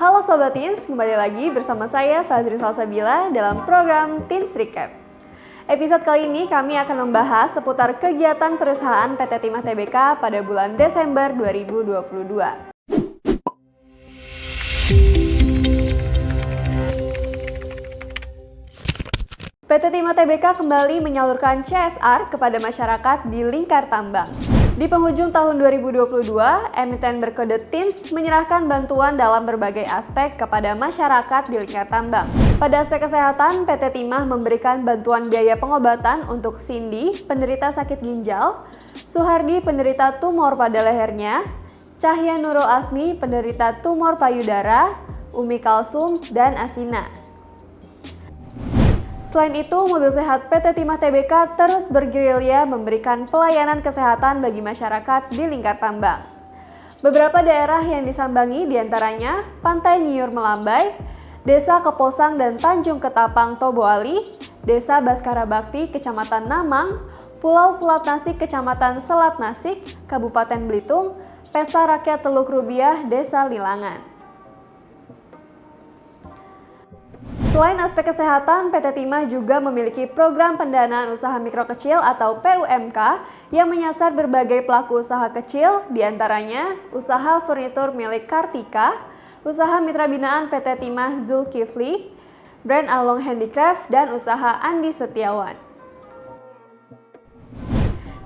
Halo Sobat Teens, kembali lagi bersama saya Fazrin Salsabila dalam program Teens Recap. Episode kali ini kami akan membahas seputar kegiatan perusahaan PT Timah Tbk pada bulan Desember 2022. PT Timah Tbk kembali menyalurkan CSR kepada masyarakat di Lingkar Tambang. Di penghujung tahun 2022, emiten berkode Teens menyerahkan bantuan dalam berbagai aspek kepada masyarakat di Lingkar Tambang. Pada aspek kesehatan, PT Timah memberikan bantuan biaya pengobatan untuk Cindy, penderita sakit ginjal, Suhardi, penderita tumor pada lehernya, Cahya Nurul Asmi, penderita tumor payudara, Umi Kalsum, dan Asina. Selain itu, mobil sehat PT Timah Tbk terus bergerilya memberikan pelayanan kesehatan bagi masyarakat di Lingkar Tambang. Beberapa daerah yang disambangi diantaranya Pantai Nyiur Melambai, Desa Keposang dan Tanjung Ketapang Toboali, Desa Baskara Bakti Kecamatan Namang, Pulau Selat Nasik Kecamatan Selat Nasik, Kabupaten Belitung, Pesta Rakyat Teluk Rubiah, Desa Lilangan. Selain aspek kesehatan, PT Timah juga memiliki program pendanaan usaha mikro kecil atau PUMK yang menyasar berbagai pelaku usaha kecil, diantaranya usaha furnitur milik Kartika, usaha mitra binaan PT Timah Zulkifli, brand Along Handicraft, dan usaha Andi Setiawan.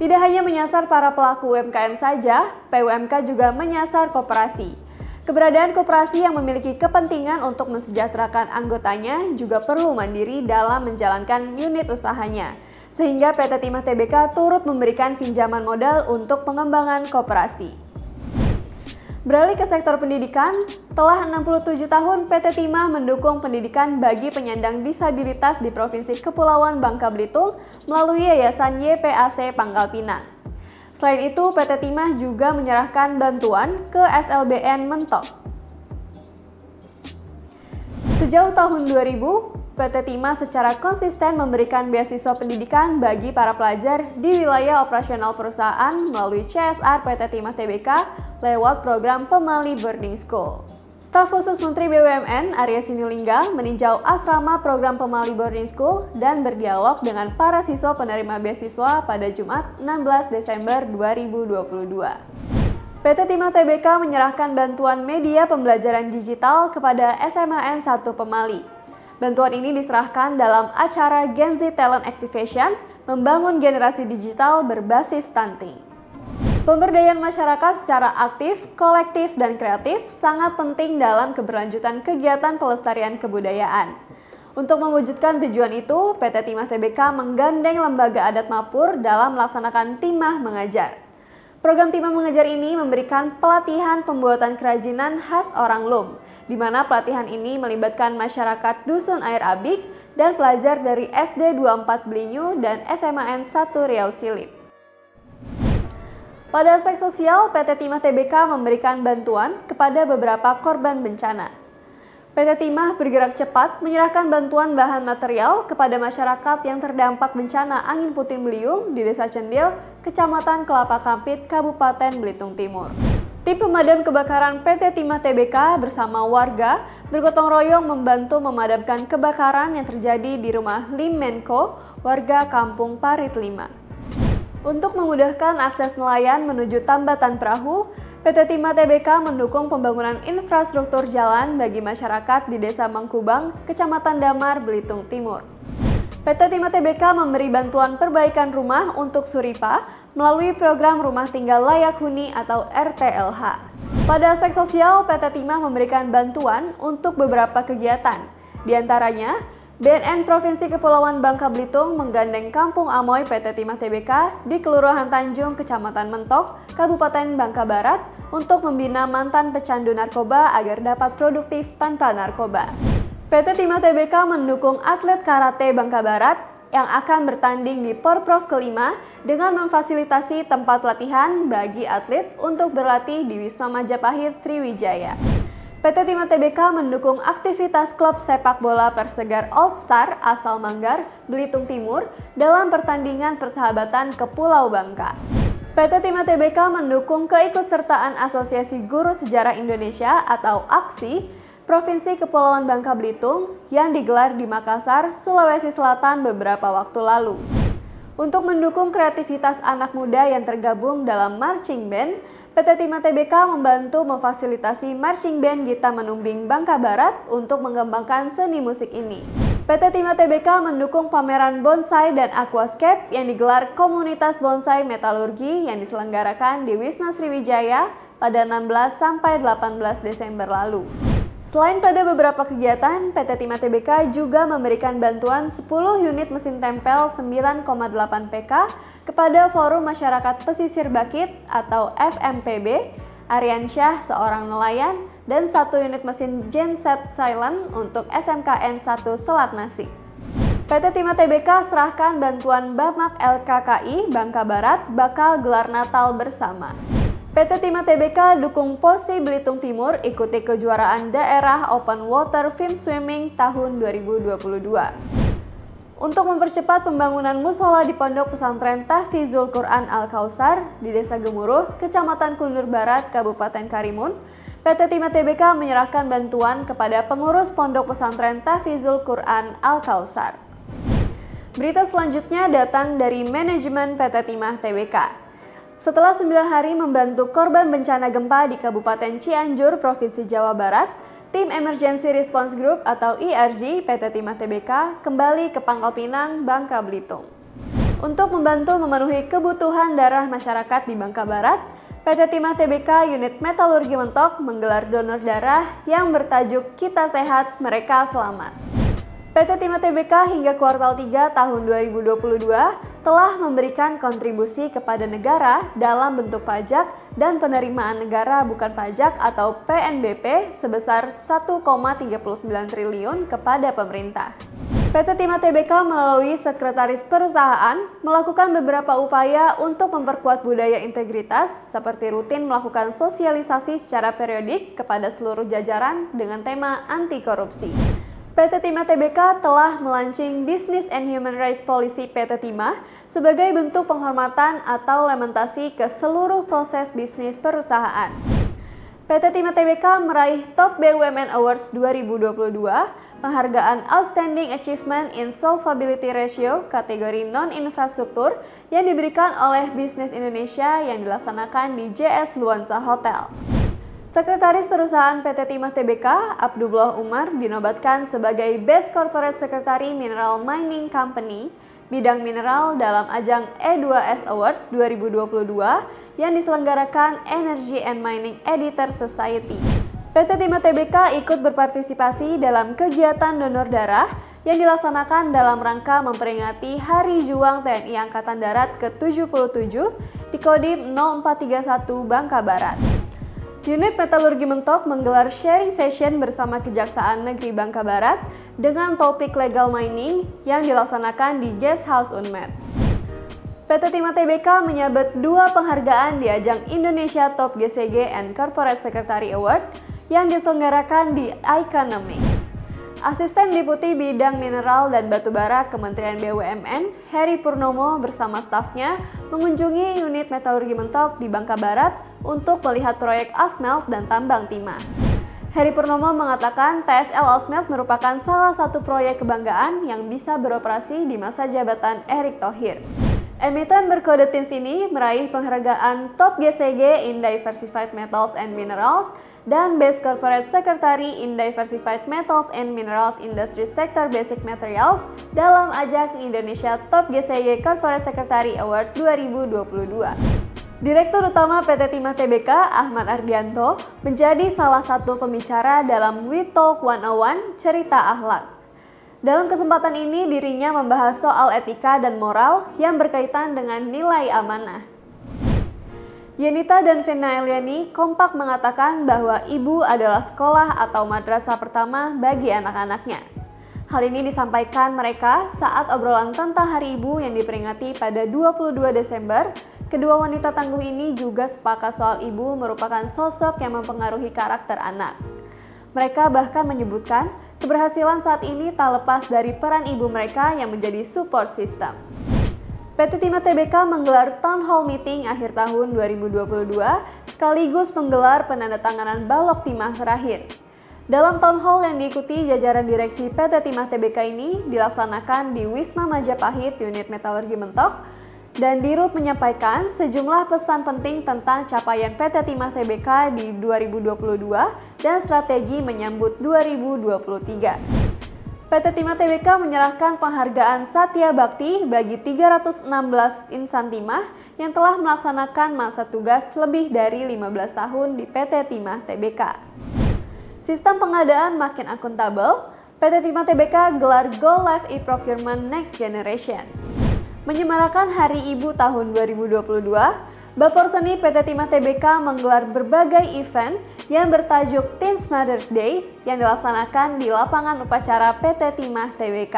Tidak hanya menyasar para pelaku UMKM saja, PUMK juga menyasar koperasi. Keberadaan koperasi yang memiliki kepentingan untuk mensejahterakan anggotanya juga perlu mandiri dalam menjalankan unit usahanya, sehingga PT Timah Tbk turut memberikan pinjaman modal untuk pengembangan koperasi. Beralih ke sektor pendidikan, telah 67 tahun PT Timah mendukung pendidikan bagi penyandang disabilitas di Provinsi Kepulauan Bangka Belitung melalui Yayasan YPAC Pangkal Pinang. Selain itu, PT Timah juga menyerahkan bantuan ke SLBN Mentok. Sejauh tahun 2000, PT Timah secara konsisten memberikan beasiswa pendidikan bagi para pelajar di wilayah operasional perusahaan melalui CSR PT Timah Tbk lewat program Pemali Boarding School. Staf khusus Menteri BUMN Arya Sinulinga meninjau asrama program Pemali Boarding School dan berdialog dengan para siswa penerima beasiswa pada Jumat 16 Desember 2022. PT Timah Tbk menyerahkan bantuan media pembelajaran digital kepada SMAN 1 Pemali. Bantuan ini diserahkan dalam acara Gen Z Talent Activation membangun generasi digital berbasis stunting. Pemberdayaan masyarakat secara aktif, kolektif, dan kreatif sangat penting dalam keberlanjutan kegiatan pelestarian kebudayaan. Untuk mewujudkan tujuan itu, PT Timah Tbk menggandeng Lembaga Adat Mapur dalam melaksanakan Timah Mengajar. Program Timah Mengajar ini memberikan pelatihan pembuatan kerajinan khas orang Lum, di mana pelatihan ini melibatkan masyarakat Dusun Air Abik dan pelajar dari SD 24 Belinyu dan SMAN 1 Riau Silip. Pada aspek sosial, PT Timah Tbk memberikan bantuan kepada beberapa korban bencana. PT Timah bergerak cepat menyerahkan bantuan bahan material kepada masyarakat yang terdampak bencana angin puting beliung di Desa Cendil, Kecamatan Kelapa Kampit, Kabupaten Belitung Timur. Tim pemadam kebakaran PT Timah Tbk bersama warga bergotong royong membantu memadamkan kebakaran yang terjadi di rumah Lim Menko, warga Kampung Parit 5. Untuk memudahkan akses nelayan menuju Tambatan Perahu, PT Timah Tbk mendukung pembangunan infrastruktur jalan bagi masyarakat di Desa Mangkubang, Kecamatan Damar, Belitung Timur. PT Timah Tbk memberi bantuan perbaikan rumah untuk Suripa melalui program Rumah Tinggal Layak Huni atau RTLH. Pada aspek sosial, PT Timah memberikan bantuan untuk beberapa kegiatan, diantaranya BNN Provinsi Kepulauan Bangka Belitung menggandeng Kampung Amoy PT Timah Tbk di Kelurahan Tanjung, Kecamatan Mentok, Kabupaten Bangka Barat untuk membina mantan pecandu narkoba agar dapat produktif tanpa narkoba. PT Timah Tbk mendukung atlet karate Bangka Barat yang akan bertanding di Porprov kelima dengan memfasilitasi tempat latihan bagi atlet untuk berlatih di Wisma Majapahit Sriwijaya. PT Timah Tbk mendukung aktivitas klub sepak bola Persegar All Star asal Manggar, Belitung Timur dalam pertandingan persahabatan ke Pulau Bangka. PT Timah Tbk mendukung keikutsertaan Asosiasi Guru Sejarah Indonesia atau AGSI Provinsi Kepulauan Bangka Belitung yang digelar di Makassar, Sulawesi Selatan beberapa waktu lalu. Untuk mendukung kreativitas anak muda yang tergabung dalam marching band, PT Timah Tbk membantu memfasilitasi marching band Gita Menumbing Bangka Barat untuk mengembangkan seni musik ini. PT Timah Tbk mendukung pameran bonsai dan aquascape yang digelar komunitas bonsai metalurgi yang diselenggarakan di Wisma Sriwijaya pada 16 sampai 18 Desember lalu. Selain pada beberapa kegiatan, PT Timah Tbk juga memberikan bantuan 10 unit mesin tempel 9,8 PK kepada Forum Masyarakat Pesisir Bakit atau FMPB, Aryansyah seorang nelayan, dan 1 unit mesin genset silent untuk SMKN 1 Selat Nasi. PT Timah Tbk serahkan bantuan Bamak LKKI Bangka Barat bakal gelar Natal bersama. PT Timah Tbk dukung Posi Belitung Timur ikuti kejuaraan daerah Open Water Fin Swimming tahun 2022. Untuk mempercepat pembangunan musola di Pondok Pesantren Tahfizul Quran Al-Kausar di Desa Gemuruh, Kecamatan Kundur Barat, Kabupaten Karimun, PT Timah Tbk menyerahkan bantuan kepada pengurus Pondok Pesantren Tahfizul Quran Al-Kausar. Berita selanjutnya datang dari manajemen PT Timah Tbk. Setelah 9 hari membantu korban bencana gempa di Kabupaten Cianjur, Provinsi Jawa Barat, Tim Emergency Response Group atau ERG PT Timah Tbk kembali ke Pangkal Pinang, Bangka Belitung. Untuk membantu memenuhi kebutuhan darah masyarakat di Bangka Barat, PT Timah Tbk Unit Metalurgi Mentok menggelar donor darah yang bertajuk Kita Sehat, Mereka Selamat. PT Timah Tbk hingga kuartal 3 tahun 2022 telah memberikan kontribusi kepada negara dalam bentuk pajak dan penerimaan negara bukan pajak atau PNBP sebesar 1,39 triliun kepada pemerintah. PT Timah Tbk melalui Sekretaris Perusahaan melakukan beberapa upaya untuk memperkuat budaya integritas seperti rutin melakukan sosialisasi secara periodik kepada seluruh jajaran dengan tema anti korupsi. PT Timah Tbk telah melaunching Business and Human Rights Policy PT Timah sebagai bentuk penghormatan atau lamentasi ke seluruh proses bisnis perusahaan. PT Timah Tbk meraih Top BUMN Awards 2022, penghargaan Outstanding Achievement in Solvability Ratio kategori non-infrastruktur yang diberikan oleh Bisnis Indonesia yang dilaksanakan di JS Luansa Hotel. Sekretaris Perusahaan PT Timah Tbk, Abdullah Umar, dinobatkan sebagai Best Corporate Secretary Mineral Mining Company bidang mineral dalam ajang E2S Awards 2022 yang diselenggarakan Energy and Mining Editor Society. PT Timah Tbk ikut berpartisipasi dalam kegiatan donor darah yang dilaksanakan dalam rangka memperingati Hari Juang TNI Angkatan Darat ke-77 di Kodim 0431 Bangka Barat. Unit Metalurgi Mentok menggelar sharing session bersama Kejaksaan Negeri Bangka Barat dengan topik legal mining yang dilaksanakan di Guest House Unmed. PT Timah Tbk menyabet 2 penghargaan di ajang Indonesia Top GCG and Corporate Secretary Award yang diselenggarakan di Economics. Asisten Deputi Bidang Mineral dan Batubara Kementerian BUMN, Heri Purnomo bersama stafnya mengunjungi unit metalurgi Mentok di Bangka Barat untuk melihat proyek Alsmelt dan tambang timah. Heri Purnomo mengatakan TSL Alsmelt merupakan salah satu proyek kebanggaan yang bisa beroperasi di masa jabatan Erick Thohir. Emiten berkode TINS ini meraih penghargaan Top GCG in Diversified Metals and Minerals dan Best Corporate Secretary in Diversified Metals and Minerals Industry Sector Basic Materials dalam ajang Indonesia Top GCG Corporate Secretary Award 2022. Direktur Utama PT Timah Tbk, Ahmad Ardianto, menjadi salah satu pembicara dalam We Talk 101 Cerita Akhlak. Dalam kesempatan ini, dirinya membahas soal etika dan moral yang berkaitan dengan nilai amanah. Yenita dan Vina Eliani kompak mengatakan bahwa ibu adalah sekolah atau madrasah pertama bagi anak-anaknya. Hal ini disampaikan mereka saat obrolan tentang Hari Ibu yang diperingati pada 22 Desember. Kedua wanita tangguh ini juga sepakat soal ibu merupakan sosok yang mempengaruhi karakter anak. Mereka bahkan menyebutkan keberhasilan saat ini tak lepas dari peran ibu mereka yang menjadi support system. PT Timah Tbk menggelar Town Hall Meeting akhir tahun 2022 sekaligus menggelar penandatanganan balok timah terakhir. Dalam town hall yang diikuti jajaran direksi PT Timah Tbk ini dilaksanakan di Wisma Majapahit Unit Metalurgi Mentok, dan Dirut menyampaikan sejumlah pesan penting tentang capaian PT Timah Tbk di 2022 dan strategi menyambut 2023. PT Timah Tbk menyerahkan penghargaan Satya Bakti bagi 316 insan timah yang telah melaksanakan masa tugas lebih dari 15 tahun di PT Timah Tbk. Sistem pengadaan makin akuntabel, PT Timah Tbk gelar Go Live e-Procurement Next Generation. Menyemarakan Hari Ibu tahun 2022, Bapor Seni PT Timah Tbk menggelar berbagai event yang bertajuk Teens Mother's Day yang dilaksanakan di lapangan upacara PT Timah Tbk.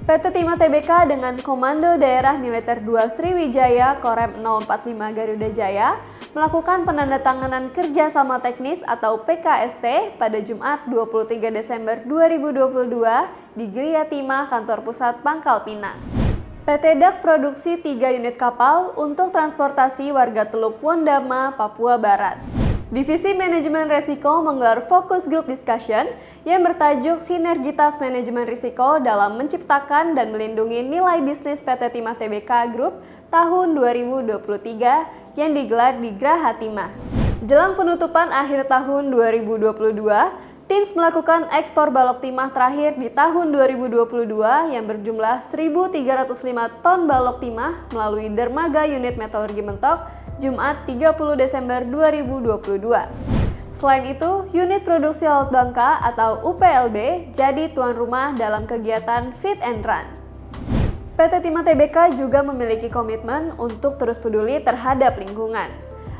PT Timah Tbk dengan Komando Daerah Militer 2 Sriwijaya Korem 045 Garuda Jaya melakukan penandatanganan kerjasama teknis atau PKST pada Jumat 23 Desember 2022 di Gria Timah Kantor Pusat Pangkal Pinang. PT DAK produksi 3 unit kapal untuk transportasi warga Teluk Wondama, Papua Barat. Divisi Manajemen Risiko menggelar Focus Group Discussion yang bertajuk Sinergitas Manajemen Risiko dalam menciptakan dan melindungi nilai bisnis PT Timah Tbk Group tahun 2023 yang digelar di Graha Timah. Jelang penutupan akhir tahun 2022, Teens melakukan ekspor balok timah terakhir di tahun 2022 yang berjumlah 1.305 ton balok timah melalui dermaga unit metalurgi Mentok Jumat 30 Desember 2022. Selain itu, unit produksi Laut Bangka atau UPLB jadi tuan rumah dalam kegiatan Fit and Run. PT Timah Tbk juga memiliki komitmen untuk terus peduli terhadap lingkungan.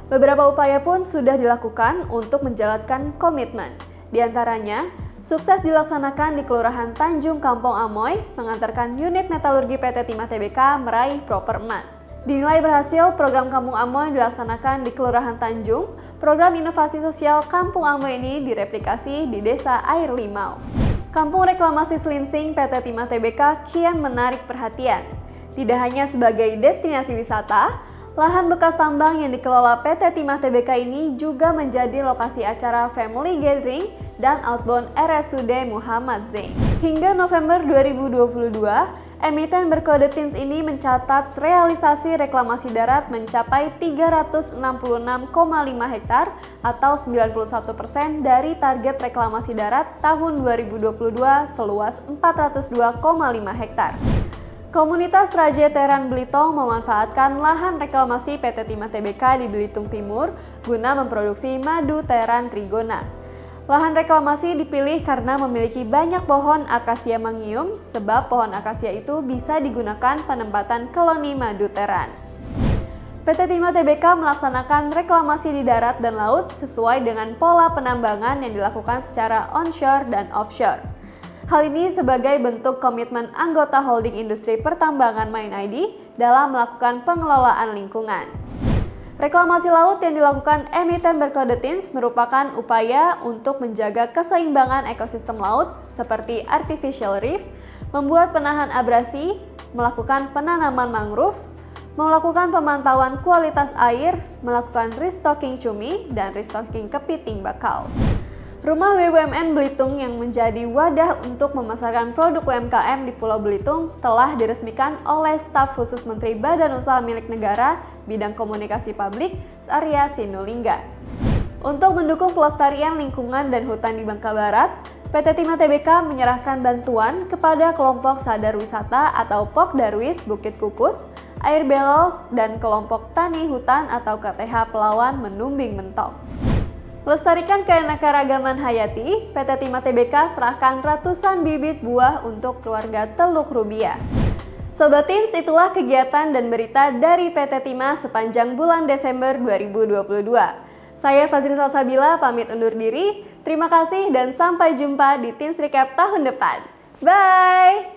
Beberapa upaya pun sudah dilakukan untuk menjalankan komitmen. Di antaranya, sukses dilaksanakan di Kelurahan Tanjung Kampung Amoy mengantarkan unit metalurgi PT Timah Tbk meraih proper emas. Dinilai berhasil, program Kampung Amoy dilaksanakan di Kelurahan Tanjung. Program inovasi sosial Kampung Amoy ini direplikasi di Desa Air Limau. Kampung Reklamasi Selinsing PT Timah Tbk kian menarik perhatian. Tidak hanya sebagai destinasi wisata, lahan bekas tambang yang dikelola PT Timah Tbk ini juga menjadi lokasi acara family gathering dan outbound RSUD Muhammad Zain. Hingga November 2022, emiten berkode Teens ini mencatat realisasi reklamasi darat mencapai 366,5 hektar atau 91% dari target reklamasi darat tahun 2022 seluas 402,5 hektar. Komunitas Raja Teran Belitung memanfaatkan lahan reklamasi PT Timah Tbk di Belitung Timur guna memproduksi madu teran trigona. Lahan reklamasi dipilih karena memiliki banyak pohon akasia mangium, sebab pohon akasia itu bisa digunakan penempatan koloni madu teran. PT Timah Tbk melaksanakan reklamasi di darat dan laut sesuai dengan pola penambangan yang dilakukan secara onshore dan offshore. Hal ini sebagai bentuk komitmen anggota holding industri pertambangan Main ID dalam melakukan pengelolaan lingkungan. Reklamasi laut yang dilakukan emiten berkode Teens merupakan upaya untuk menjaga keseimbangan ekosistem laut seperti artificial reef, membuat penahan abrasi, melakukan penanaman mangrove, melakukan pemantauan kualitas air, melakukan restocking cumi, dan restocking kepiting bakau. Rumah BUMN Belitung yang menjadi wadah untuk memasarkan produk UMKM di Pulau Belitung telah diresmikan oleh staf khusus Menteri Badan Usaha Milik Negara bidang komunikasi publik Arya Sinulinga. Untuk mendukung pelestarian lingkungan dan hutan di Bangka Barat, PT Timah Tbk menyerahkan bantuan kepada kelompok Sadar Wisata atau POK Darwis Bukit Kukus, Air Belok, dan kelompok Tani Hutan atau KTH Pelawan Menumbing Mentok. Lestarikan keanekaragaman hayati, PT Timah Tbk serahkan ratusan bibit buah untuk keluarga Teluk Rubiah. Sobat Teens, itulah kegiatan dan berita dari PT Timah sepanjang bulan Desember 2022. Saya Fazri Salsabila pamit undur diri. Terima kasih dan sampai jumpa di Teens Recap tahun depan. Bye!